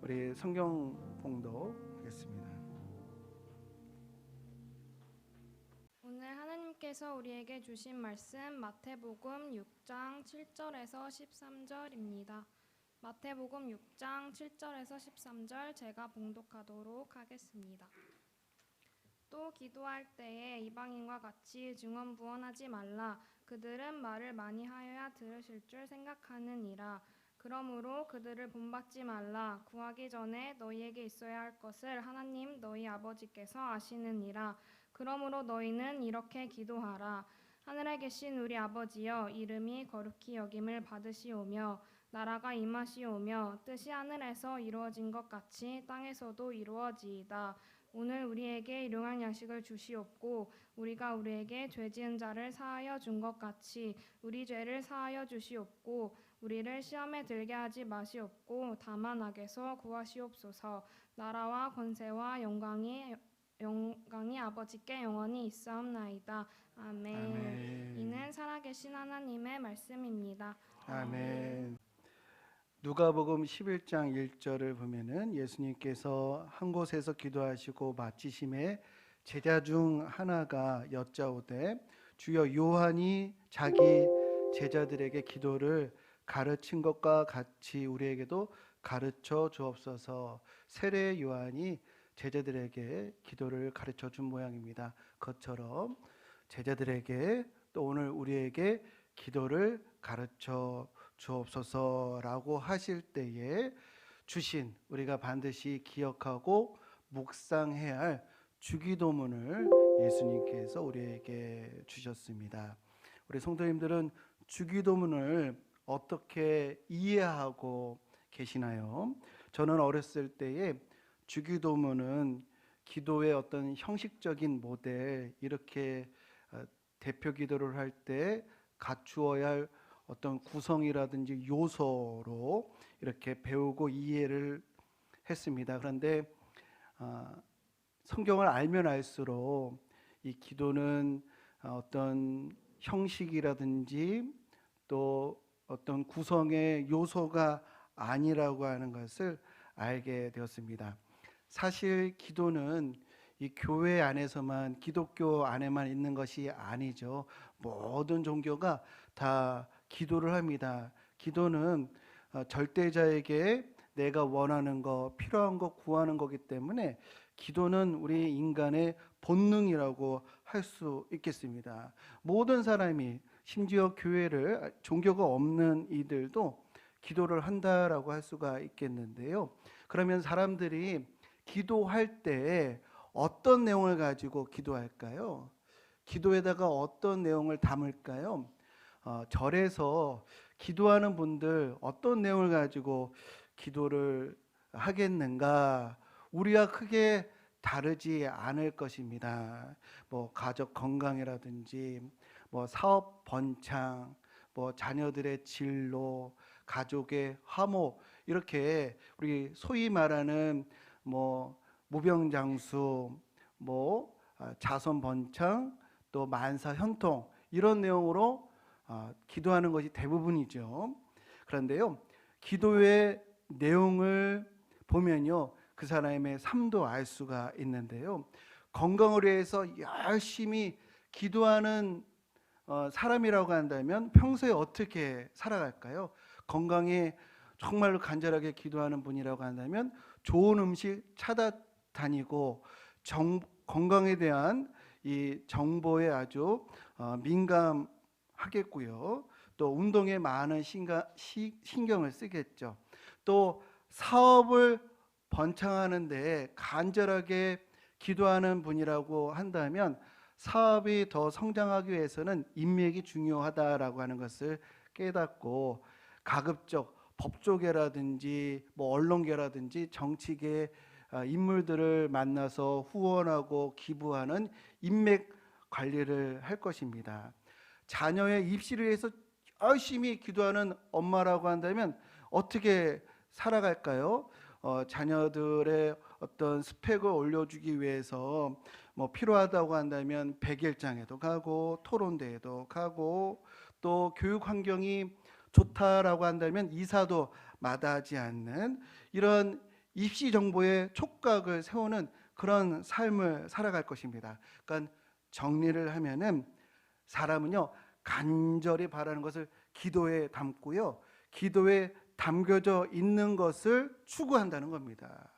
우리 성경 봉독 하겠습니다. 오늘 하나님께서 우리에게 주신 말씀 마태복음 6장 7절에서 13절입니다. 마태복음 6장 7절에서 13절 제가 봉독하도록 하겠습니다. 또 기도할 때에 이방인과 같이 증언부언하지 말라. 그들은 말을 많이 하여야 들으실 줄 생각하느니라. 그러므로 그들을 본받지 말라. 구하기 전에 너희에게 있어야 할 것을 하나님 너희 아버지께서 아시느니라. 그러므로 너희는 이렇게 기도하라. 하늘에 계신 우리 아버지여, 이름이 거룩히 여김을 받으시오며 나라가 임하시오며 뜻이 하늘에서 이루어진 것 같이 땅에서도 이루어지이다. 오늘 우리에게 일용할 양식을 주시옵고 우리가 우리에게 죄 지은 자를 사하여 준 것 같이 우리 죄를 사하여 주시옵고 우리를 시험에 들게 하지 마시옵고 다만 악에서 구하시옵소서. 나라와 권세와 영광이 아버지께 영원히 있사옵나이다. 아멘. 아멘. 이는 살아계신 하나님의 말씀입니다. 아멘. 누가복음 11장 1절을 보면은 예수님께서 한 곳에서 기도하시고 마치심에 제자 중 하나가 여짜오되 주여 요한이 자기 제자들에게 기도를 가르친 것과 같이 우리에게도 가르쳐 주옵소서. 세례 요한이 제자들에게 기도를 가르쳐 준 모양입니다. 그것처럼 제자들에게 또 오늘 우리에게 기도를 가르쳐 주옵소서라고 하실 때에 주신 우리가 반드시 기억하고 묵상해야 할 주기도문을 예수님께서 우리에게 주셨습니다. 우리 성도님들은 주기도문을 어떻게 이해하고 계시나요? 저는 어렸을 때에 주기도문은 기도의 어떤 형식적인 모델, 이렇게 대표 기도를 할 때 갖추어야 할 어떤 구성이라든지 요소로 이렇게 배우고 이해를 했습니다. 그런데 성경을 알면 알수록 이 기도는 어떤 형식이라든지 또 어떤 구성의 요소가 아니라고 하는 것을 알게 되었습니다. 사실 기도는 이 교회 안에서만, 기독교 안에만 있는 것이 아니죠. 모든 종교가 다 기도를 합니다. 기도는 절대자에게 내가 원하는 거, 필요한 거 구하는 거기 때문에 기도는 우리 인간의 본능이라고 할 수 있겠습니다. 모든 사람이, 심지어 교회를, 종교가 없는 이들도 기도를 한다라고 할 수가 있겠는데요. 그러면 사람들이 기도할 때 어떤 내용을 가지고 기도할까요? 기도에다가 어떤 내용을 담을까요? 절에서 기도하는 분들 어떤 내용을 가지고 기도를 하겠는가? 우리와 크게 다르지 않을 것입니다. 뭐 가족 건강이라든지, 뭐 사업 번창, 뭐 자녀들의 진로, 가족의 화목, 이렇게 우리 소위 말하는 뭐 무병장수, 뭐 자손 번창, 또 만사 현통, 이런 내용으로 기도하는 것이 대부분이죠. 그런데요, 기도의 내용을 보면요, 그 사람의 삶도 알 수가 있는데요. 건강을 위해서 열심히 기도하는 사람이라고 한다면 평소에 어떻게 살아갈까요? 건강에 정말로 간절하게 기도하는 분이라고 한다면 좋은 음식 찾아다니고 건강에 대한 이 정보에 아주 민감하겠고요. 또 운동에 많은 신경을 쓰겠죠. 또 사업을 번창하는 데 간절하게 기도하는 분이라고 한다면 사업이 더 성장하기 위해서는 인맥이 중요하다라고 하는 것을 깨닫고 가급적 법조계라든지 뭐 언론계라든지 정치계 인물들을 만나서 후원하고 기부하는 인맥 관리를 할 것입니다. 자녀의 입시를 위해서 열심히 기도하는 엄마라고 한다면 어떻게 살아갈까요? 자녀들의 어떤 스펙을 올려주기 위해서 뭐 필요하다고 한다면 백일장에도 가고 토론대회도 가고, 또 교육 환경이 좋다라고 한다면 이사도 마다하지 않는 이런 입시 정보의 촉각을 세우는 그런 삶을 살아갈 것입니다. 그러니까 정리를 하면은 사람은요 간절히 바라는 것을 기도에 담고요, 기도에 담겨져 있는 것을 추구한다는 겁니다.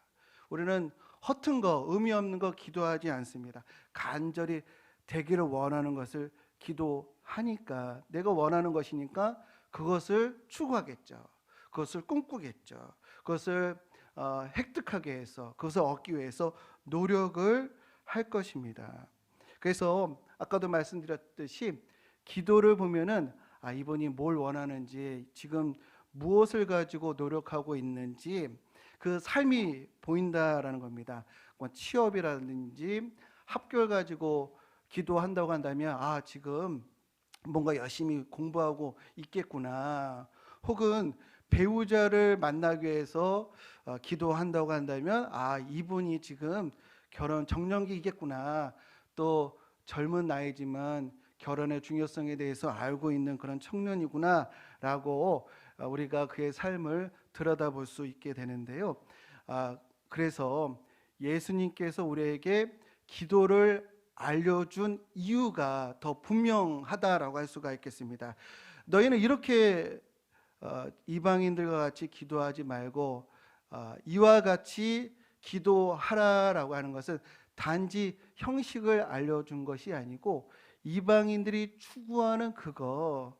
우리는 허튼 거, 의미 없는 거 기도하지 않습니다. 간절히 되기를 원하는 것을 기도하니까, 내가 원하는 것이니까 그것을 추구하겠죠. 그것을 꿈꾸겠죠. 그것을 획득하기 위해서, 그것을 얻기 위해서 노력을 할 것입니다. 그래서 아까도 말씀드렸듯이 기도를 보면은 이분이 뭘 원하는지, 지금 무엇을 가지고 노력하고 있는지 그 삶이 보인다라는 겁니다. 뭐 취업이라든지 학교를 가지고 기도한다고 한다면 지금 뭔가 열심히 공부하고 있겠구나. 혹은 배우자를 만나기 위해서 기도한다고 한다면 이분이 지금 결혼 정년기이겠구나. 또 젊은 나이지만 결혼의 중요성에 대해서 알고 있는 그런 청년이구나 라고 우리가 그의 삶을 들여다볼 수 있게 되는데요. 그래서 예수님께서 우리에게 기도를 알려준 이유가 더 분명하다라고 할 수가 있겠습니다. 너희는 이렇게 이방인들과 같이 기도하지 말고 이와 같이 기도하라라고 하는 것은 단지 형식을 알려준 것이 아니고, 이방인들이 추구하는 그거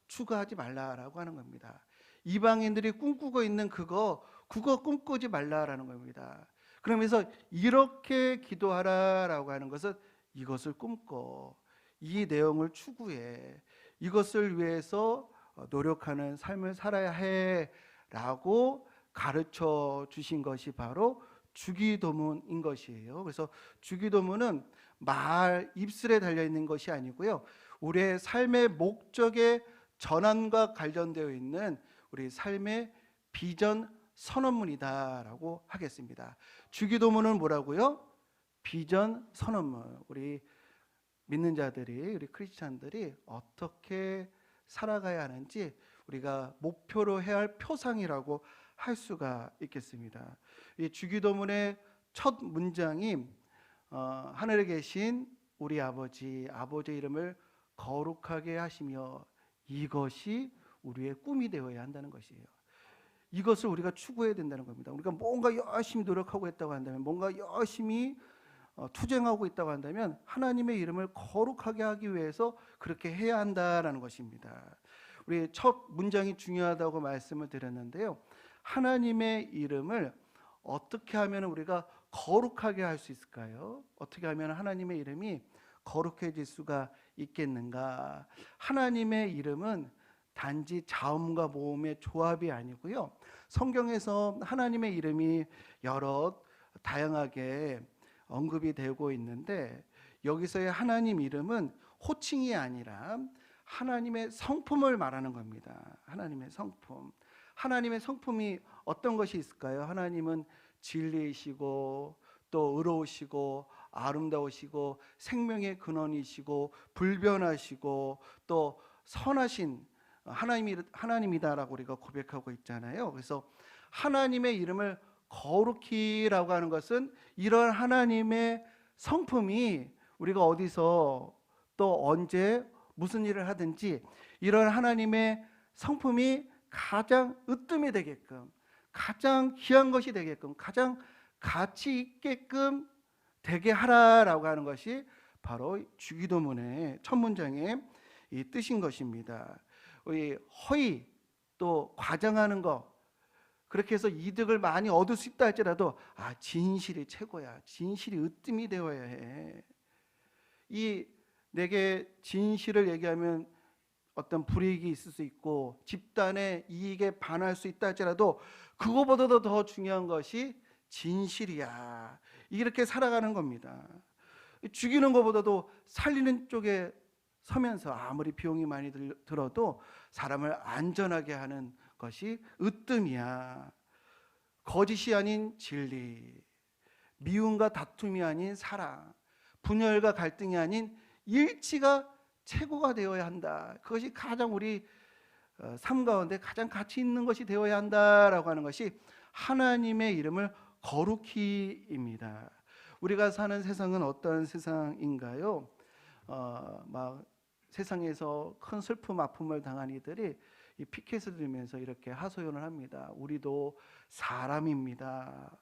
추구하지 말라라고 하는 겁니다. 이방인들이 꿈꾸고 있는 그거 꿈꾸지 말라라는 겁니다. 그러면서 이렇게 기도하라라고 하는 것은 이것을 꿈꿔, 이 내용을 추구해, 이것을 위해서 노력하는 삶을 살아야 해라고 가르쳐 주신 것이 바로 주기도문인 것이에요. 그래서 주기도문은 말 입술에 달려 있는 것이 아니고요, 우리의 삶의 목적의 전환과 관련되어 있는 우리 삶의 비전 선언문이다라고 하겠습니다. 주기도문은 뭐라고요? 비전 선언문. 우리 믿는 자들이, 우리 크리스찬들이 어떻게 살아가야 하는지 우리가 목표로 해야 할 표상이라고 할 수가 있겠습니다. 이 주기도문의 첫 문장이 하늘에 계신 우리 아버지의 이름을 거룩하게 하시며, 이것이 우리의 꿈이 되어야 한다는 것이에요. 이것을 우리가 추구해야 된다는 겁니다. 우리가 뭔가 열심히 노력하고 있다고 한다면, 뭔가 열심히 투쟁하고 있다고 한다면 하나님의 이름을 거룩하게 하기 위해서 그렇게 해야 한다라는 것입니다. 우리 첫 문장이 중요하다고 말씀을 드렸는데요, 하나님의 이름을 어떻게 하면 우리가 거룩하게 할 수 있을까요? 어떻게 하면 하나님의 이름이 거룩해질 수가 있겠는가? 하나님의 이름은 단지 자음과 모음의 조합이 아니고요, 성경에서 하나님의 이름이 여러 다양하게 언급이 되고 있는데, 여기서의 하나님 이름은 호칭이 아니라 하나님의 성품을 말하는 겁니다. 하나님의 성품. 하나님의 성품이 어떤 것이 있을까요? 하나님은 진리이시고, 또 의로우시고, 아름다우시고, 생명의 근원이시고, 불변하시고, 또 선하신 하나님이다라고 우리가 고백하고 있잖아요. 그래서 하나님의 이름을 거룩히라고 하는 것은 이런 하나님의 성품이 우리가 어디서 또 언제 무슨 일을 하든지 이런 하나님의 성품이 가장 으뜸이 되게끔, 가장 귀한 것이 되게끔, 가장 가치 있게끔 되게 하라라고 하는 것이 바로 주기도문의 첫 문장의 이 뜻인 것입니다. 우리 허위 또 과장하는 거, 그렇게 해서 이득을 많이 얻을 수 있다 할지라도 진실이 최고야, 진실이 으뜸이 되어야 해. 이 내게 진실을 얘기하면 어떤 불이익이 있을 수 있고 집단의 이익에 반할 수 있다 할지라도 그거보다도 더 중요한 것이 진실이야. 이렇게 살아가는 겁니다. 죽이는 것보다도 살리는 쪽에 서면서 아무리 비용이 많이 들어도 사람을 안전하게 하는 것이 으뜸이야. 거짓이 아닌 진리, 미움과 다툼이 아닌 사랑, 분열과 갈등이 아닌 일치가 최고가 되어야 한다. 그것이 가장 우리 삶 가운데 가장 가치 있는 것이 되어야 한다라고 하는 것이 하나님의 이름을 거룩히입니다. 우리가 사는 세상은 어떠한 세상인가요? 막 세상에서 큰 슬픔 아픔을 당한 이들이 이 피켓을 들면서 이렇게 하소연을 합니다. 우리도 사람입니다.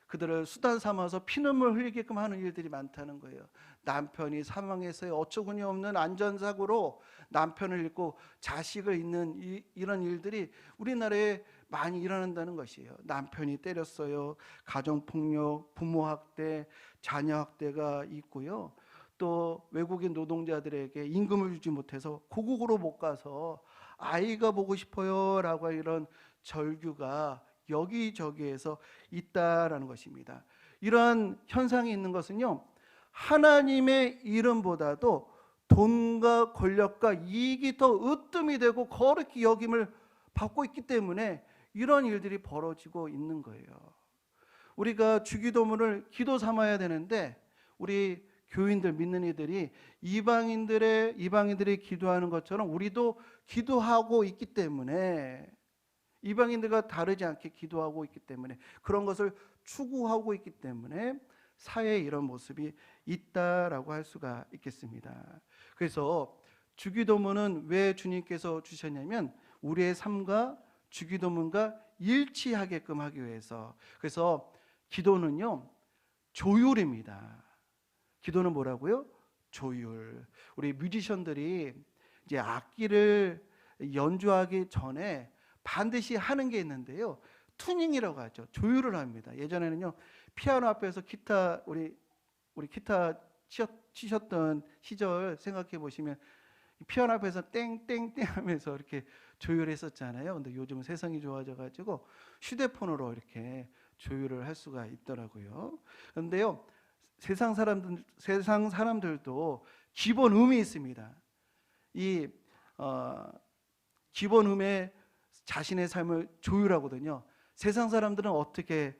그들을 수단 삼아서 피눈물 흘리게끔 하는 일들이 많다는 거예요. 남편이 사망해서의 어처구니 없는 안전사고로 남편을 잃고 자식을 잃는 이런 일들이 우리나라에 많이 일어난다는 것이에요. 남편이 때렸어요. 가정폭력, 부모학대, 자녀학대가 있고요. 또 외국인 노동자들에게 임금을 주지 못해서 고국으로 못 가서 아이가 보고 싶어요 라고 이런 절규가 여기저기에서 있다라는 것입니다. 이러한 현상이 있는 것은요, 하나님의 이름보다도 돈과 권력과 이익이 더 으뜸이 되고 거룩히 여김을 받고 있기 때문에 이런 일들이 벌어지고 있는 거예요. 우리가 주기도문을 기도 삼아야 되는데 우리 교인들 믿는 이들이 이방인들이 기도하는 것처럼 우리도 기도하고 있기 때문에, 이방인들과 다르지 않게 기도하고 있기 때문에, 그런 것을 추구하고 있기 때문에 사회에 이런 모습이 있다라고 할 수가 있겠습니다. 그래서 주기도문은 왜 주님께서 주셨냐면 우리의 삶과 주기도문과 일치하게끔 하기 위해서. 그래서 기도는요, 조율입니다. 기도는 뭐라고요? 조율. 우리 뮤지션들이 이제 악기를 연주하기 전에 반드시 하는 게 있는데요, 투닝이라고 하죠. 조율을 합니다. 예전에는요, 피아노 앞에서 기타 우리 기타 치셨던 시절 생각해 보시면 피아노 앞에서 땡땡땡 하면서 이렇게 조율했었잖아요. 근데 요즘 세상이 좋아져 가지고 휴대폰으로 이렇게 조율을 할 수가 있더라고요. 그런데요, 세상 사람들도 기본 음이 있습니다. 이 기본 음에 자신의 삶을 조율하거든요. 세상 사람들은 어떻게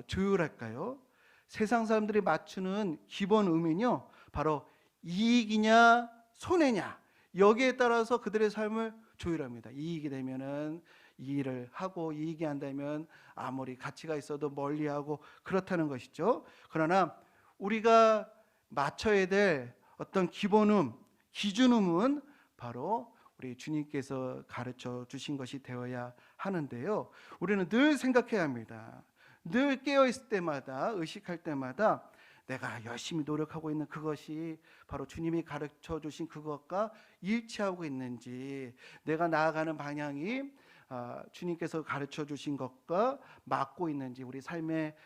조율할까요? 세상 사람들이 맞추는 기본 음은요, 바로 이익이냐 손해냐, 여기에 따라서 그들의 삶을 조율합니다. 이익이 되면은 이 일을 하고, 이익이 안 되면 아무리 가치가 있어도 멀리하고 그렇다는 것이죠. 그러나 우리가 맞춰야 될 어떤 기본음, 기준음은 바로 우리 주님께서 가르쳐 주신 것이 되어야 하는데요, 우리는 늘 생각해야 합니다. 늘 깨어있을 때마다, 의식할 때마다 내가 열심히 노력하고 있는 그것이 바로 주님이 가르쳐 주신 그것과 일치하고 있는지, 내가 나아가는 방향이 주님께서 가르쳐 주신 것과 맞고 있는지, 우리 삶의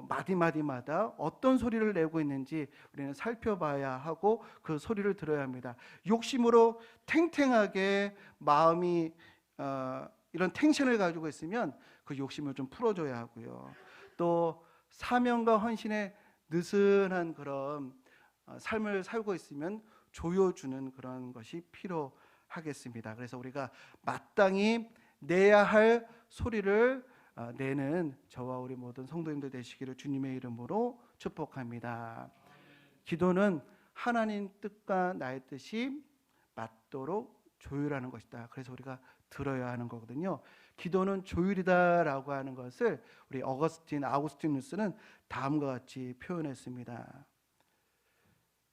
마디마디마다 어떤 소리를 내고 있는지 우리는 살펴봐야 하고 그 소리를 들어야 합니다. 욕심으로 탱탱하게 마음이 이런 텐션을 가지고 있으면 그 욕심을 좀 풀어줘야 하고요. 또 사명과 헌신에 느슨한 그런 삶을 살고 있으면 조여주는 그런 것이 필요하겠습니다. 그래서 우리가 마땅히 내야 할 소리를 내는 저와 우리 모든 성도님들 되시기를 주님의 이름으로 축복합니다. 기도는 하나님 뜻과 나의 뜻이 맞도록 조율하는 것이다. 그래서 우리가 들어야 하는 거거든요. 기도는 조율이다라고 하는 것을 우리 아우구스티누스는 다음과 같이 표현했습니다.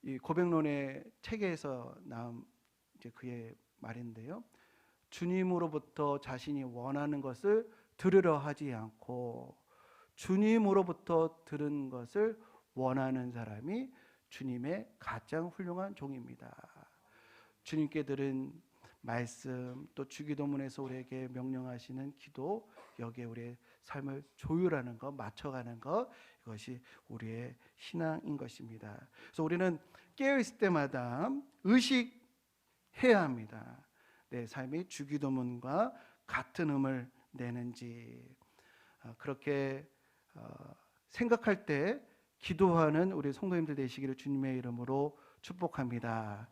이 고백론의 책에서 나온 이제 그의 말인데요, 주님으로부터 자신이 원하는 것을 들으려 하지 않고 주님으로부터 들은 것을 원하는 사람이 주님의 가장 훌륭한 종입니다. 주님께 들은 말씀, 또 주기도문에서 우리에게 명령하시는 기도, 여기에 우리의 삶을 조율하는 것, 맞춰가는 것, 이것이 우리의 신앙인 것입니다. 그래서 우리는 깨어있을 때마다 의식해야 합니다. 내 삶이 주기도문과 같은 음을 내는지. 그렇게 생각할 때 기도하는 우리 성도님들 되시기를 주님의 이름으로 축복합니다.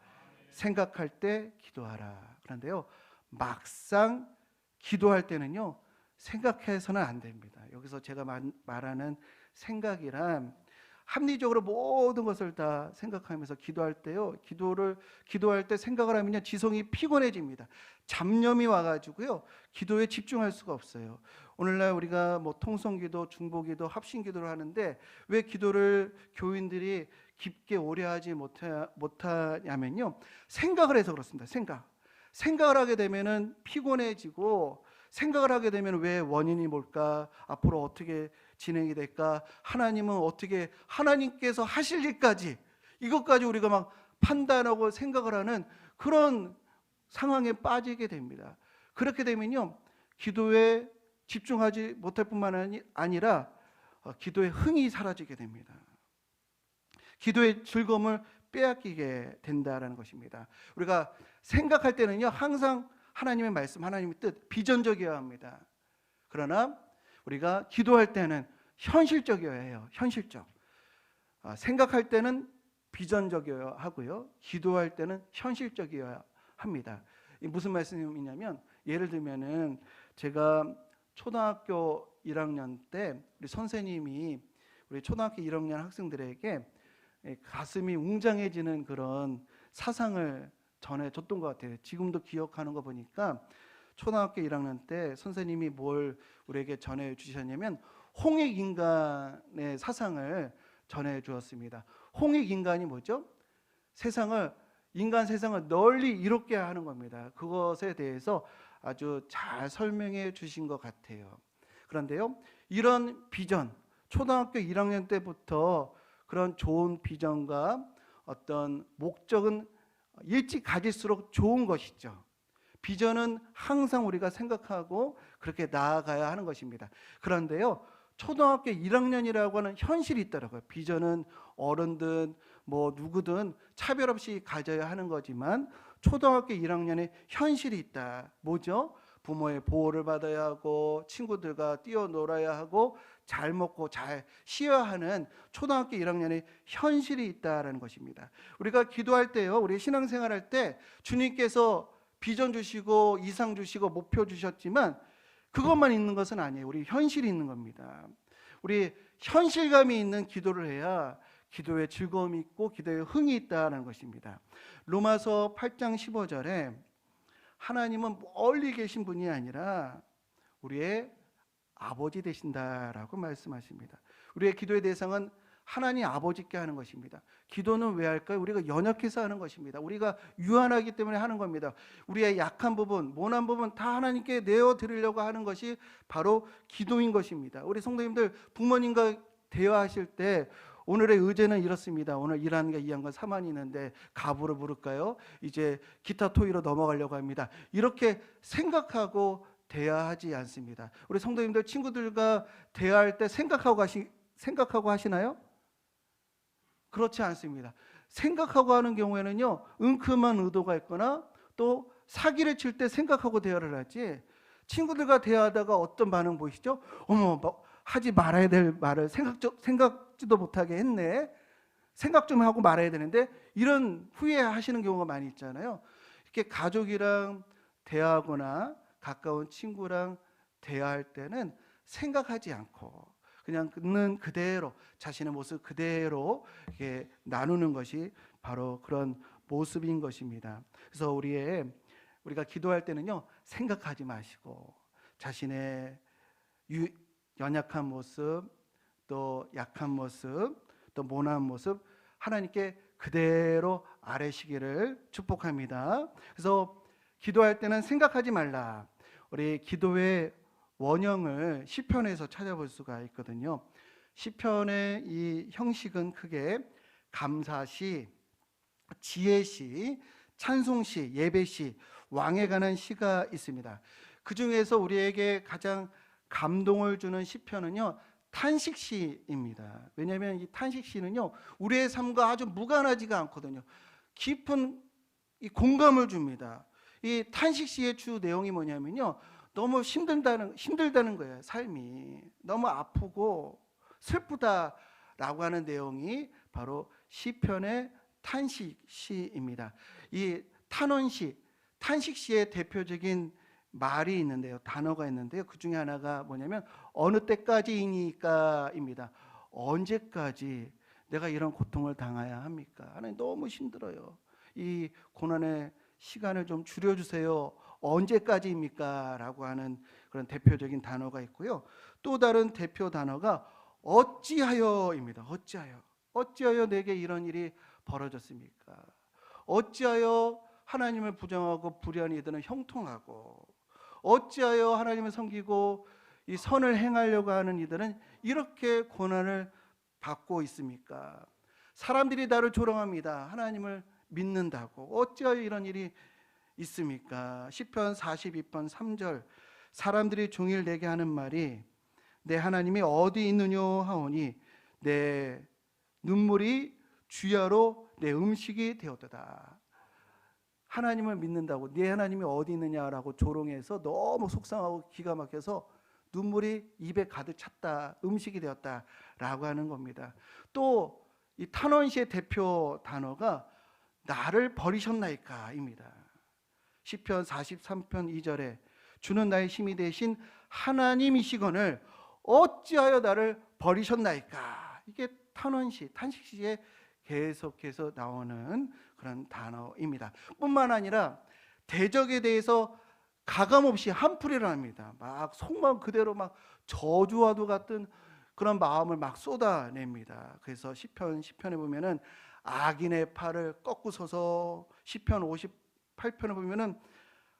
생각할 때 기도하라. 그런데요, 막상 기도할 때는요, 생각해서는 안 됩니다. 여기서 제가 말하는 생각이란 합리적으로 모든 것을 다 생각하면서 기도할 때요. 기도할 때 생각을 하면요. 지성이 피곤해집니다. 잡념이 와가지고요. 기도에 집중할 수가 없어요. 오늘날 우리가 뭐 통성기도, 중보기도, 합심기도를 하는데 왜 기도를 교인들이 깊게 오래 하지 못하냐면요. 생각을 해서 그렇습니다. 생각을 하게 되면은 피곤해지고 생각을 하게 되면 왜 원인이 뭘까? 앞으로 어떻게 진행이 될까? 하나님은 어떻게 하나님께서 하실 일까지 이것까지 우리가 막 판단하고 생각을 하는 그런 상황에 빠지게 됩니다. 그렇게 되면요. 기도에 집중하지 못할 뿐만 아니라 기도의 흥이 사라지게 됩니다. 기도의 즐거움을 빼앗기게 된다라는 것입니다. 우리가 생각할 때는요. 항상 하나님의 말씀, 하나님의 뜻, 비전적이어야 합니다. 그러나 우리가 기도할 때는 현실적이어야 해요. 현실적. 생각할 때는 비전적이어야 하고요. 기도할 때는 현실적이어야 합니다. 무슨 말씀이냐면 예를 들면은 제가 초등학교 1학년 때 우리 선생님이 우리 초등학교 1학년 학생들에게 가슴이 웅장해지는 그런 사상을 전해줬던 것 같아요. 지금도 기억하는 거 보니까 초등학교 1학년 때 선생님이 뭘 우리에게 전해주셨냐면 홍익인간의 사상을 전해주었습니다. 홍익인간이 뭐죠? 인간 세상을 널리 이롭게 하는 겁니다. 그것에 대해서 아주 잘 설명해 주신 것 같아요. 그런데요, 이런 비전, 초등학교 1학년 때부터 그런 좋은 비전과 어떤 목적은 일찍 가질수록 좋은 것이죠. 비전은 항상 우리가 생각하고 그렇게 나아가야 하는 것입니다. 그런데요, 초등학교 1학년이라고 하는 현실이 있더라고요. 비전은 어른든 뭐 누구든 차별 없이 가져야 하는 거지만 초등학교 1학년에 현실이 있다. 뭐죠? 부모의 보호를 받아야 하고 친구들과 뛰어놀아야 하고 잘 먹고 잘 쉬어야 하는 초등학교 1학년의 현실이 있다라는 것입니다. 우리가 기도할 때요, 우리 신앙생활할 때 주님께서 비전 주시고 이상 주시고 목표 주셨지만 그것만 있는 것은 아니에요. 우리 현실이 있는 겁니다. 우리 현실감이 있는 기도를 해야 기도에 즐거움이 있고 기도에 흥이 있다는 것입니다. 로마서 8장 15절에 하나님은 멀리 계신 분이 아니라 우리의 아버지 되신다라고 말씀하십니다. 우리의 기도의 대상은 하나님 아버지께 하는 것입니다. 기도는 왜 할까요? 우리가 연약해서 하는 것입니다. 우리가 유한하기 때문에 하는 겁니다. 우리의 약한 부분, 모난 부분 다 하나님께 내어드리려고 하는 것이 바로 기도인 것입니다. 우리 성도님들 부모님과 대화하실 때 오늘의 의제는 이렇습니다. 오늘 1학년, 2학년, 3학년 있는데 가부를 부를까요? 이제 기타 토의로 넘어가려고 합니다. 이렇게 생각하고 대화하지 않습니다. 우리 성도님들 친구들과 대화할 때 생각하고 하시나요? 그렇지 않습니다. 생각하고 하는 경우에는요, 은큼한 의도가 있거나 또 사기를 칠 때 생각하고 대화를 하지, 친구들과 대화하다가 어떤 반응 보이시죠? 어머, 하지 말아야 될 말을 생각지도 못하게 했네. 생각 좀 하고 말아야 되는데, 이런 후회하시는 경우가 많이 있잖아요. 이렇게 가족이랑 대화하거나 가까운 친구랑 대화할 때는 생각하지 않고 그냥 있는 그대로 자신의 모습 그대로 이렇게 나누는 것이 바로 그런 모습인 것입니다. 그래서 우리가 기도할 때는요, 생각하지 마시고 자신의 연약한 모습, 또 약한 모습, 또 모난 모습 하나님께 그대로 아뢰시기를 축복합니다. 그래서 기도할 때는 생각하지 말라. 우리 기도의 원형을 시편에서 찾아볼 수가 있거든요. 시편의 이 형식은 크게 감사시, 지혜시, 찬송시, 예배시, 왕에 관한 시가 있습니다. 그 중에서 우리에게 가장 감동을 주는 시편은요, 탄식시입니다. 왜냐하면 이 탄식시는요, 우리의 삶과 아주 무관하지가 않거든요. 깊은 이 공감을 줍니다. 이 탄식시의 주 내용이 뭐냐면요, 너무 힘들다는 거예요. 삶이 너무 아프고 슬프다라고 하는 내용이 바로 시편의 탄식시입니다. 이 탄식시의 대표적인 말이 있는데요, 단어가 있는데요, 그 중에 하나가 뭐냐면 어느 때까지이니까입니다. 언제까지 내가 이런 고통을 당해야 합니까? 하나님 너무 힘들어요. 이 고난의 시간을 좀 줄여주세요. 언제까지입니까? 라고 하는 그런 대표적인 단어가 있고요. 또 다른 대표 단어가 어찌하여입니다. 어찌하여 내게 이런 일이 벌어졌습니까? 어찌하여 하나님을 부정하고 불의한 이들은 형통하고, 어찌하여 하나님을 섬기고 이 선을 행하려고 하는 이들은 이렇게 고난을 받고 있습니까? 사람들이 나를 조롱합니다. 하나님을 믿는다고. 어찌하여 이런 일이 있습니까? 시편 42편 3절, 사람들이 종일 내게 하는 말이 내 하나님이 어디 있느냐 하오니 내 눈물이 주야로 내 음식이 되었도다. 하나님을 믿는다고 네 하나님이 어디 있느냐라고 조롱해서 너무 속상하고 기가 막혀서 눈물이 입에 가득 찼다, 음식이 되었다라고 하는 겁니다. 또 이 탄원시의 대표 단어가 나를 버리셨나이까입니다. 시편 43편 2절에 주는 나의 힘이 되신 하나님이시거늘 어찌하여 나를 버리셨나이까. 이게 탄원시, 탄식시에 계속해서 나오는 그런 단어입니다. 뿐만 아니라 대적에 대해서 가감없이 한풀이를 합니다. 막 속마음 그대로 막 저주와도 같은 그런 마음을 막 쏟아냅니다. 그래서 시편에 보면은 악인의 팔을 꺾으소서, 시편 58편에 보면은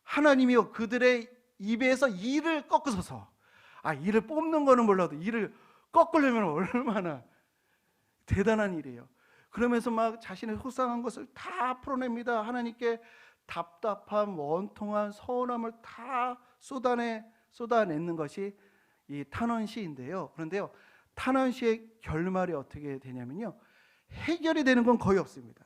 하나님이여 그들의 입에서 이를 꺾으소서. 이를 뽑는 거는 몰라도 이를 꺾으려면 얼마나 대단한 일이에요. 그러면서 막 자신의 속상한 것을 다 풀어냅니다. 하나님께 답답함, 원통한 서운함을 다 쏟아내는 것이 이 탄원시인데요. 그런데요, 탄원시의 결말이 어떻게 되냐면요, 해결이 되는 건 거의 없습니다.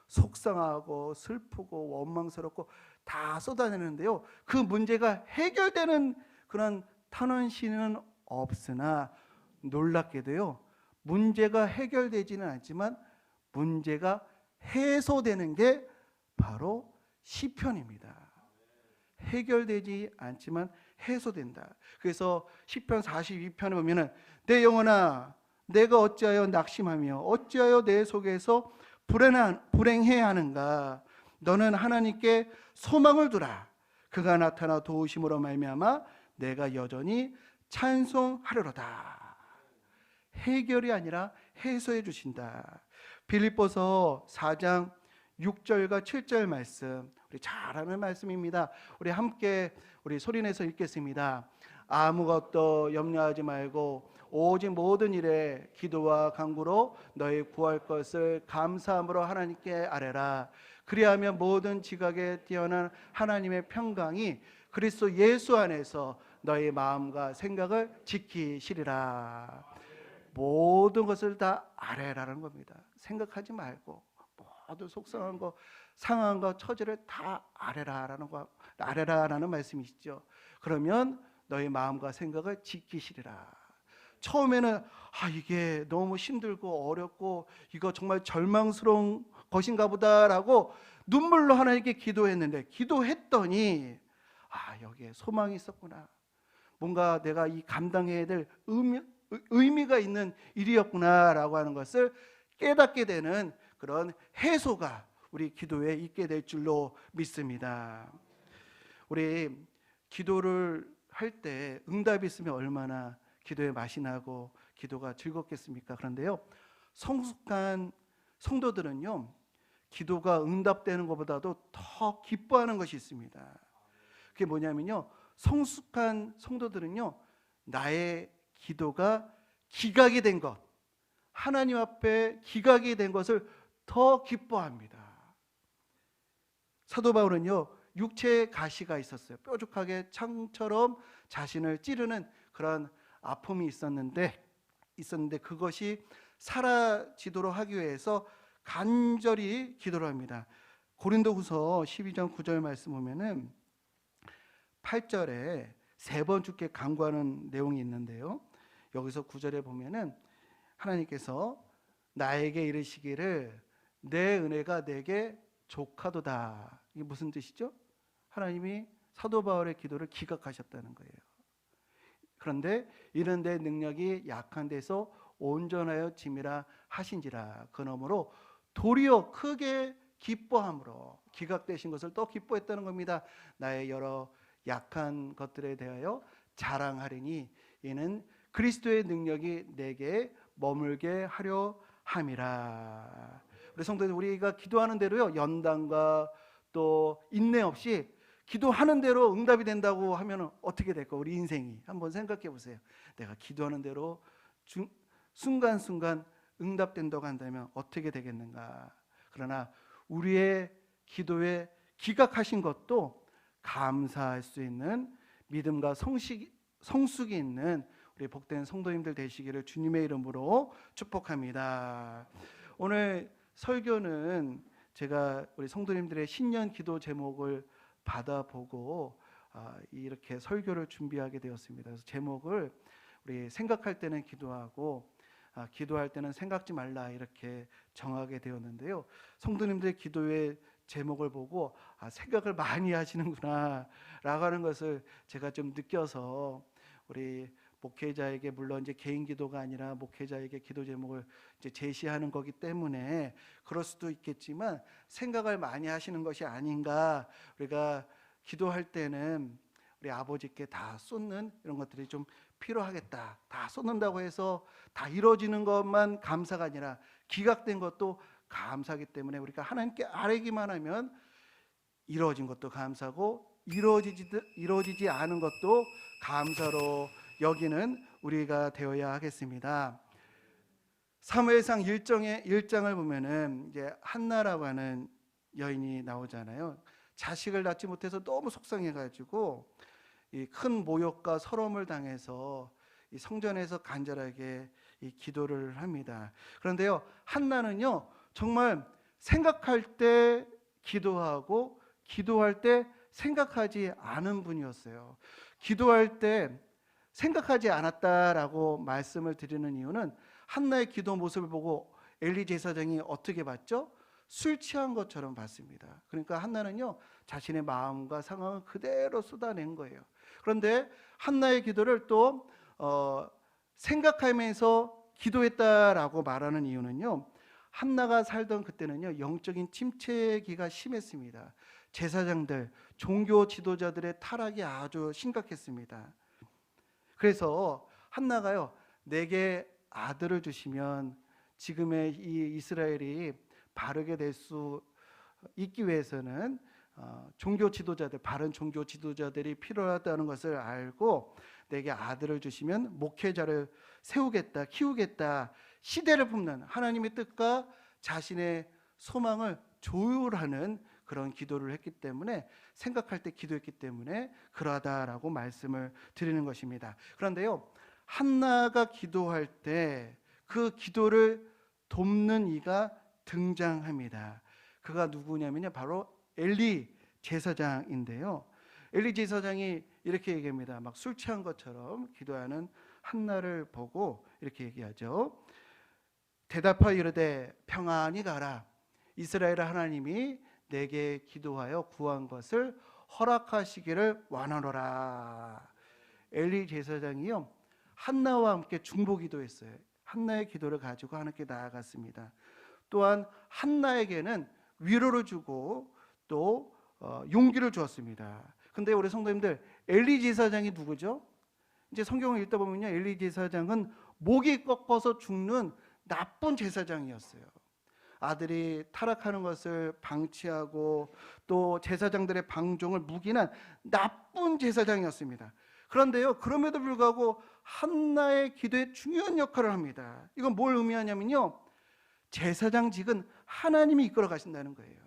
속상하고 슬프고 원망스럽고 다 쏟아내는데요, 그 문제가 해결되는 그런 탄원시는 없으나 놀랍게도요, 문제가 해결되지는 않지만 문제가 해소되는 게 바로 시편입니다. 해결되지 않지만 해소된다. 그래서 시편 42편에 보면은 내 영혼아 내가 어찌하여 낙심하며 어찌하여 내 속에서 불행해야 하는가. 너는 하나님께 소망을 두라. 그가 나타나 도우심으로 말미암아 내가 여전히 찬송하려로다. 해결이 아니라 해소해 주신다. 빌립보서 4장 6절과 7절 말씀, 우리 잘 아는 말씀입니다. 우리 함께 우리 소리내서 읽겠습니다. 아무것도 염려하지 말고 오직 모든 일에 기도와 간구로 너희 구할 것을 감사함으로 하나님께 아뢰라. 그리하면 모든 지각에 뛰어난 하나님의 평강이 그리스도 예수 안에서 너희 마음과 생각을 지키시리라. 모든 것을 다 아뢰라는 겁니다. 생각하지 말고 모든 속상한 거, 상한 거, 처지를 다 아뢰라라는 말씀이시죠. 그러면 너희 마음과 생각을 지키시리라. 처음에는 이게 너무 힘들고 어렵고 이거 정말 절망스러운 것인가 보다라고 눈물로 하나님께 기도했는데, 기도했더니 여기에 소망이 있었구나. 뭔가 내가 이 감당해야 될 의미가 있는 일이었구나라고 하는 것을 깨닫게 되는 그런 해소가 우리 기도에 있게 될 줄로 믿습니다. 우리 기도를 할 때 응답이 있으면 얼마나 기도에 맛이 나고 기도가 즐겁겠습니까? 그런데요, 성숙한 성도들은요, 기도가 응답되는 것보다도 더 기뻐하는 것이 있습니다. 그게 뭐냐면요, 성숙한 성도들은요, 나의 기도가 기각이 된 것, 하나님 앞에 기각이 된 것을 더 기뻐합니다. 사도 바울은요, 육체에 가시가 있었어요. 뾰족하게 창처럼 자신을 찌르는 그런 아픔이 있었는데 그것이 사라지도록 하기 위해서 간절히 기도를 합니다. 고린도후서 12장 9절 말씀 보면은 8절에 세 번 주께 간구하는 내용이 있는데요, 여기서 9절에 보면은 하나님께서 나에게 이르시기를 내 은혜가 내게 족하도다. 이게 무슨 뜻이죠? 하나님이 사도 바울의 기도를 기각하셨다는 거예요. 그런데 이런 데 능력이 약한 데서 온전하여 짐이라 하신지라. 그러므로 도리어 크게 기뻐함으로 기각되신 것을 또 기뻐했다는 겁니다. 나의 여러 약한 것들에 대하여 자랑하리니 이는 그리스도의 능력이 내게 머물게 하려 함이라. 우리 성도들, 우리가 기도하는 대로요, 연단과 또 인내 없이 기도하는 대로 응답이 된다고 하면 어떻게 될까? 우리 인생이 한번 생각해 보세요. 내가 기도하는 대로 순간순간 응답된다고 한다면 어떻게 되겠는가? 그러나 우리의 기도에 기각하신 것도 감사할 수 있는 믿음과 성숙이 있는 우리 복된 성도님들 되시기를 주님의 이름으로 축복합니다. 오늘 설교는 제가 우리 성도님들의 신년 기도 제목을 받아보고 이렇게 설교를 준비하게 되었습니다. 그래서 제목을 우리 생각할 때는 기도하고 기도할 때는 생각지 말라 이렇게 정하게 되었는데요. 성도님들의 기도의 제목을 보고 생각을 많이 하시는구나 라고 하는 것을 제가 좀 느껴서 우리 목회자에게, 물론 이제 개인 기도가 아니라 목회자에게 기도 제목을 이제 제시하는 거기 때문에 그럴 수도 있겠지만 생각을 많이 하시는 것이 아닌가. 우리가 기도할 때는 우리 아버지께 다 쏟는 이런 것들이 좀 필요하겠다. 다 쏟는다고 해서 다 이루어지는 것만 감사가 아니라 기각된 것도 감사하기 때문에 우리가 하나님께 아뢰기만 하면 이루어진 것도 감사고 이루어지지 않은 것도 감사로 여기는 우리가 되어야 하겠습니다. 사무엘상 1장을 보면은 이제 한나라고 하는 여인이 나오잖아요. 자식을 낳지 못해서 너무 속상해가지고 이 큰 모욕과 서러움을 당해서 이 성전에서 간절하게 이 기도를 합니다. 그런데요, 한나는요 정말 생각할 때 기도하고 기도할 때 생각하지 않은 분이었어요. 기도할 때 생각하지 않았다라고 말씀을 드리는 이유는 한나의 기도 모습을 보고 엘리 제사장이 어떻게 봤죠? 술 취한 것처럼 봤습니다. 그러니까 한나는요 자신의 마음과 상황을 그대로 쏟아낸 거예요. 그런데 한나의 기도를 또 생각하면서 기도했다라고 말하는 이유는요, 한나가 살던 그때는요 영적인 침체기가 심했습니다. 제사장들, 종교 지도자들의 타락이 아주 심각했습니다. 그래서 한나가요, 내게 아들을 주시면 지금의 이 이스라엘이 바르게 될 수 있기 위해서는 종교 지도자들, 바른 종교 지도자들이 필요하다는 것을 알고 내게 아들을 주시면 목회자를 세우겠다, 키우겠다, 시대를 품는 하나님의 뜻과 자신의 소망을 조율하는 그런 기도를 했기 때문에, 생각할 때 기도했기 때문에 그러하다라고 말씀을 드리는 것입니다. 그런데요, 한나가 기도할 때 그 기도를 돕는 이가 등장합니다. 그가 누구냐면요, 바로 엘리 제사장인데요. 엘리 제사장이 이렇게 얘기합니다. 막 술 취한 것처럼 기도하는 한나를 보고 이렇게 얘기하죠. 대답하여 이르되 평안히 가라. 이스라엘 하나님이 내게 기도하여 구한 것을 허락하시기를 원하노라. 엘리 제사장이요, 한나와 함께 중보기도했어요. 한나의 기도를 가지고 하나님께 나아갔습니다. 또한 한나에게는 위로를 주고 또 용기를 주었습니다. 근데 우리 성도님들, 엘리 제사장이 누구죠? 이제 성경을 읽다 보면요, 엘리 제사장은 목이 꺾어서 죽는 나쁜 제사장이었어요. 아들이 타락하는 것을 방치하고 또 제사장들의 방종을 묵인한 나쁜 제사장이었습니다. 그런데요, 그럼에도 불구하고 한나의 기도에 중요한 역할을 합니다. 이건 뭘 의미하냐면요, 제사장직은 하나님이 이끌어 가신다는 거예요.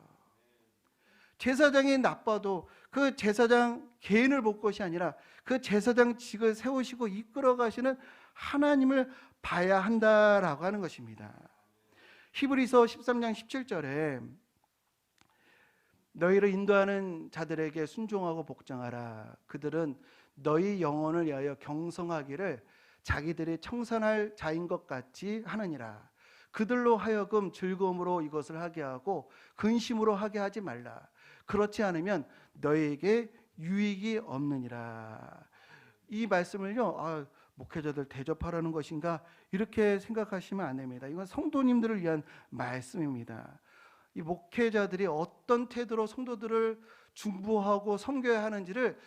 제사장이 나빠도 그 제사장 개인을 볼 것이 아니라 그 제사장직을 세우시고 이끌어 가시는 하나님을 봐야 한다라고 하는 것입니다. 히브리서 13장 17절에 너희를 인도하는 자들에게 순종하고 복종하라. 그들은 너희 영혼을 위하여 경성하기를 자기들이 청산할 자인 것 같이 하느니라. 그들로 하여금 즐거움으로 이것을 하게 하고 근심으로 하게 하지 말라. 그렇지 않으면 너희에게 유익이 없느니라. 이 말씀을요, 목회자들 대접하라는 것인가 이렇게 생각하시면 안 됩니다. 이건 성도님들을 위한 말씀입니다. 이 목회자들이 어떤 태도로 성도들을 중보하고 섬겨야 하는지를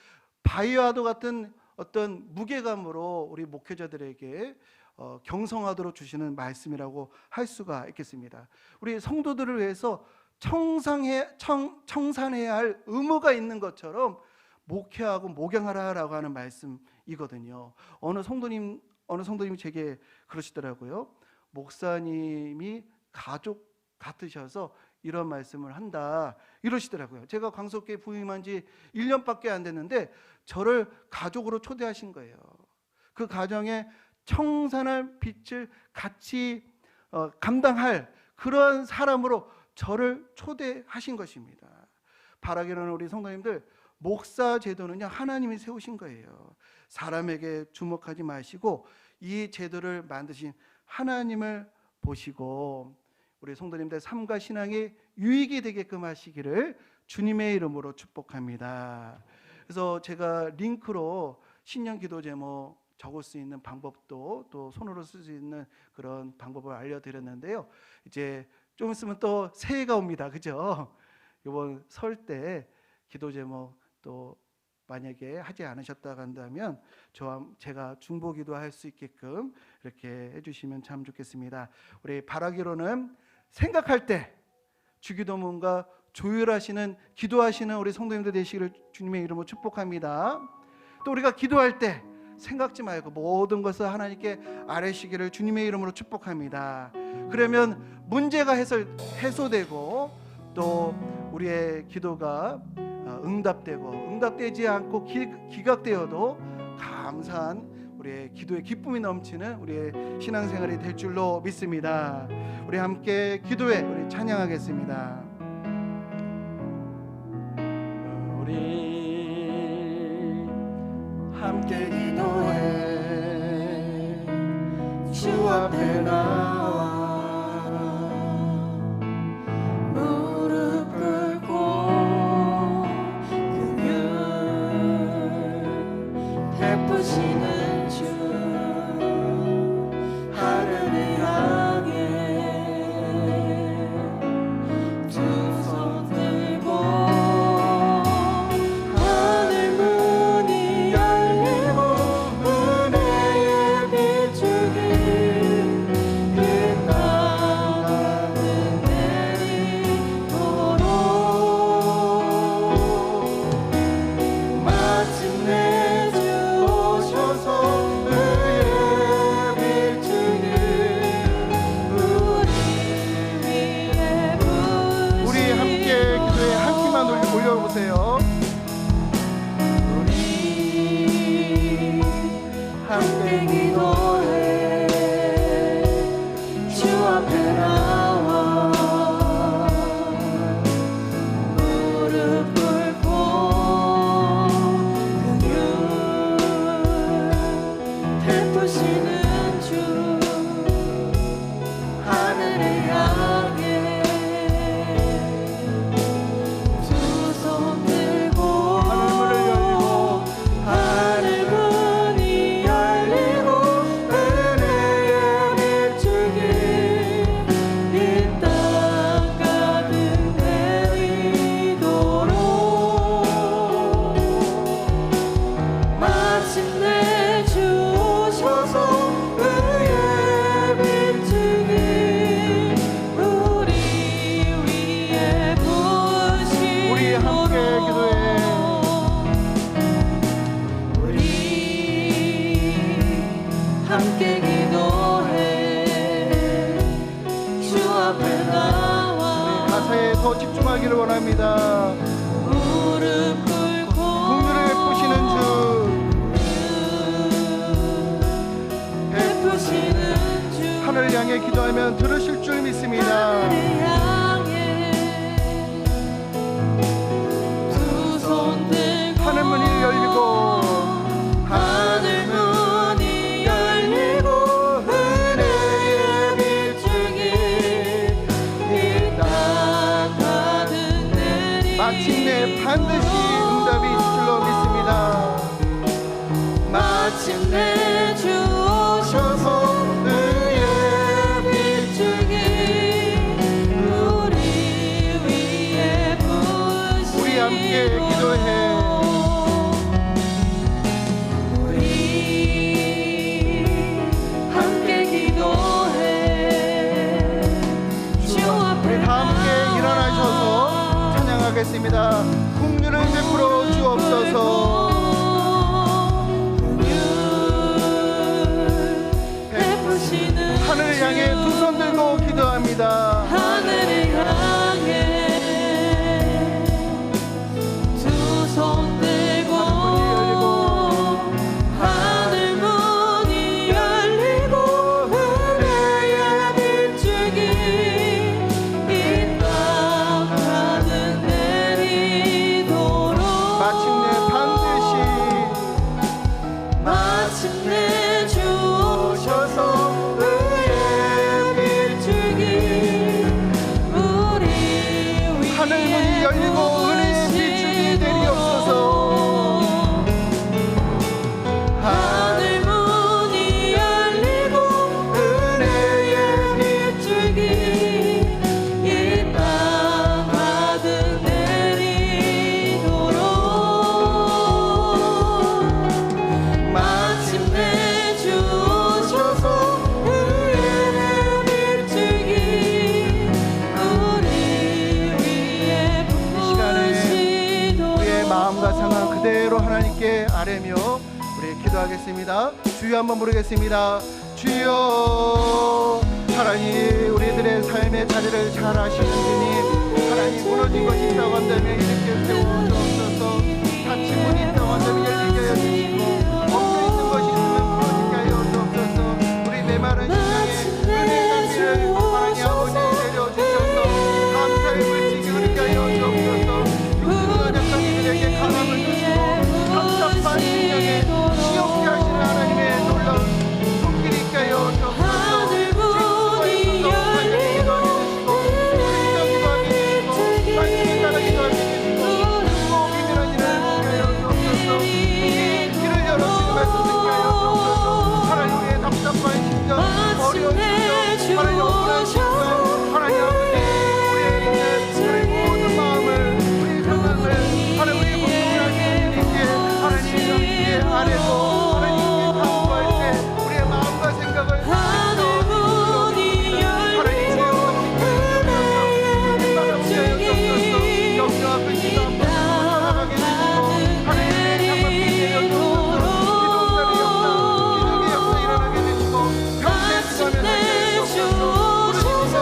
바위와도 같은 어떤 무게감으로 우리 목회자들에게 경성하도록 주시는 말씀이라고 할 수가 있겠습니다. 우리 성도들을 위해서 청산해야 할 의무가 있는 것처럼 목회하고 목양하라라고 하는 말씀이거든요. 어느 성도님이 제게 그러시더라고요. 목사님이 가족 같으셔서 이런 말씀을 한다 이러시더라고요. 제가 광석교회 부임한 지 1년밖에 안 됐는데 저를 가족으로 초대하신 거예요. 그 가정에 청산할 빛을 같이 감당할 그런 사람으로 저를 초대하신 것입니다. 바라기로는 우리 성도님들, 목사 제도는요 하나님이 세우신 거예요. 사람에게 주목하지 마시고 이 제도를 만드신 하나님을 보시고 우리 성도님들 삶과 신앙에 유익이 되게끔 하시기를 주님의 이름으로 축복합니다. 그래서 제가 링크로 신년 기도 제목 적을 수 있는 방법도 또 손으로 쓸 수 있는 그런 방법을 알려드렸는데요. 이제 좀 있으면 또 새해가 옵니다. 그죠? 이번 설 때 기도 제목 또 만약에 하지 않으셨다고 한다면 제가 중보 기도할 수 있게끔 이렇게 해주시면 참 좋겠습니다. 우리 바라기로는 생각할 때 주기도문과 조율하시는 기도하시는 우리 성도님들 되시기를 주님의 이름으로 축복합니다. 또 우리가 기도할 때 생각지 말고 모든 것을 하나님께 아뢰시기를 주님의 이름으로 축복합니다. 그러면 문제가 해소되고 또 우리의 기도가 응답되지 않고 기각되어도 감사한 우리의 기도의 기쁨이 넘치는 우리의 신앙생활이 될 줄로 믿습니다. 우리 함께 기도해 우리 찬양하겠습니다. 우리 함께 기도해 주 앞에 나와 무릎 꿇고 긍휼 베푸시는 주 하늘을 향해 두 손 들고 하늘 문이 열리고 은혜의 빛줄기 이 땅 가득 내리도록 마침내 주 오셔서 의의 빛줄기 우리 위에 부으시고 우리 함께 기도에 한 키만 올려보세요. 우리 함께 기도해 주 앞에 나와 무릎 꿇고 긍휼 베푸시는 주 하늘을 향해 두 손 들고 하늘 문이 열리고 은혜의 빛줄기 이 땅 가득 내리도록 마침내 주 오셔서 의의 빛줄기 우리 위에 부으시도록 우리 함께 기도해 우리 함께 기도해 주 앞에 나와 가사에 더 집중하기를 원합니다. 무릎 꿇고 긍휼을 베푸시는 주 베푸시는 주 하늘을 향해 기도하면 들으실 줄 믿습니다. 하늘을 향해 두 손 들고 하늘 문이 열리고 하늘 문이 열리고 은혜의 빛줄기 이 땅 가득 내리 마침내 반드시 응답이 있을 줄로 믿습니다. 마침내 주 기도합니다. 긍휼을 베풀어 주옵소서. 하늘을 향해 두 손 들고 기도합니다. 하늘을 향해 두 손 들고 하늘 문이 열리고 은혜의 빛줄기 이 땅 가득 내리도록 마침내 주오셔서 하늘 문이 열리고 은혜의 빛줄기 내리옵소서. 하늘 문이 열리고 은혜의 빛줄기 이 땅 가득 내리도록 마침내 주오셔서 은혜의 빛줄기 우리 위에 부으시도록 우리의 마음과 상황 그대로 하나님께 아뢰며 우리 기도하겠습니다. 주여 한번 부르겠습니다. 주여. 하나님, 우리들의 삶의 자리를 잘 아시는 주님, 하나님, 무너진 것이 있다고 한다면 이렇게 세워주옵소서. 닫힌 문이 있다고 한다면 열리게 하여 주시고, 멈춰있는 것이 있으면 풀어지게 하여 주옵소서. 우리 메마른 심령에 은혜의 감기를 하나님 아버지 내려주셔서 감사의 물질이 흐르게 하여 주옵소서. 육신과 약한 이들에게 강함을 주시고 답답한 심령에 지옥케 하시는 하나님의 놀라운 손길이 있게 하여 주옵소서. 하늘 문이 열리고 우리가 기도하게 해주시고 말씀에 따라 기도하게 해주시고 또 비밀한 일을 보게 하여 주옵소서. 길을 열어주시는 말씀 듣게 하여 주옵소서. 하나님, 우리의 답답한 심정, 어려운 심정, 하나님 억울한 심정, 하나님 아버지, 우리의 있는 우리 모든 마음을, 우리 상황을 하나님, 우리 고통을 하시는 주님께 하나님 이렇게 아뢰고 하나님께 간구할 때 우리의 마음과 생각을 하늘 문이 열리고 은혜의 빛줄기 영광 앞에서 이 땅 가득 내리도록 마침내 주오셔서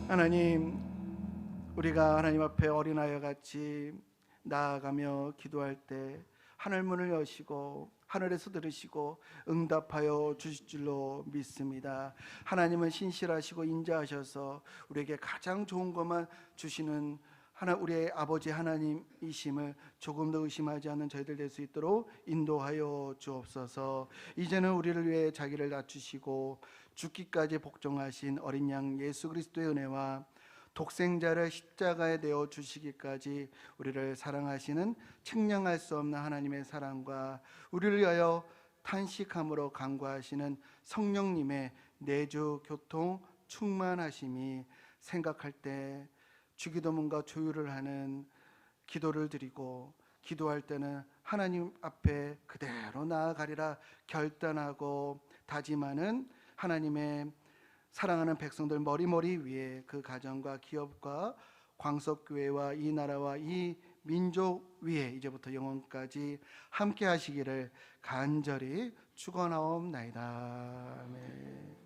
하나님, 우리가 하나님 앞에 어린아이와 같이 나아가며 기도할 때 하늘 문을 여시고 하늘에서 들으시고 응답하여 주실 줄로 믿습니다. 하나님은 신실하시고 인자하셔서 우리에게 가장 좋은 것만 주시는 우리의 아버지 하나님이심을 조금 더 의심하지 않는 저희들 될 수 있도록 인도하여 주옵소서. 이제는 우리를 위해 자기를 낮추시고 죽기까지 복종하신 어린 양 예수 그리스도의 은혜와 독생자를 십자가에 내어 주시기까지 우리를 사랑하시는 측량할 수 없는 하나님의 사랑과 우리를 위하여 탄식함으로 간구하시는 성령님의 내주 교통 충만하심이 생각할 때 주기도문과 조율을 하는 기도를 드리고 기도할 때는 하나님 앞에 그대로 나아가리라 결단하고 다짐하는 하나님의 사랑하는 백성들 머리머리 위에 그 가정과 기업과 광석교회와 이 나라와 이 민족 위에 이제부터 영원까지 함께 하시기를 간절히 축원하옵나이다. 아멘.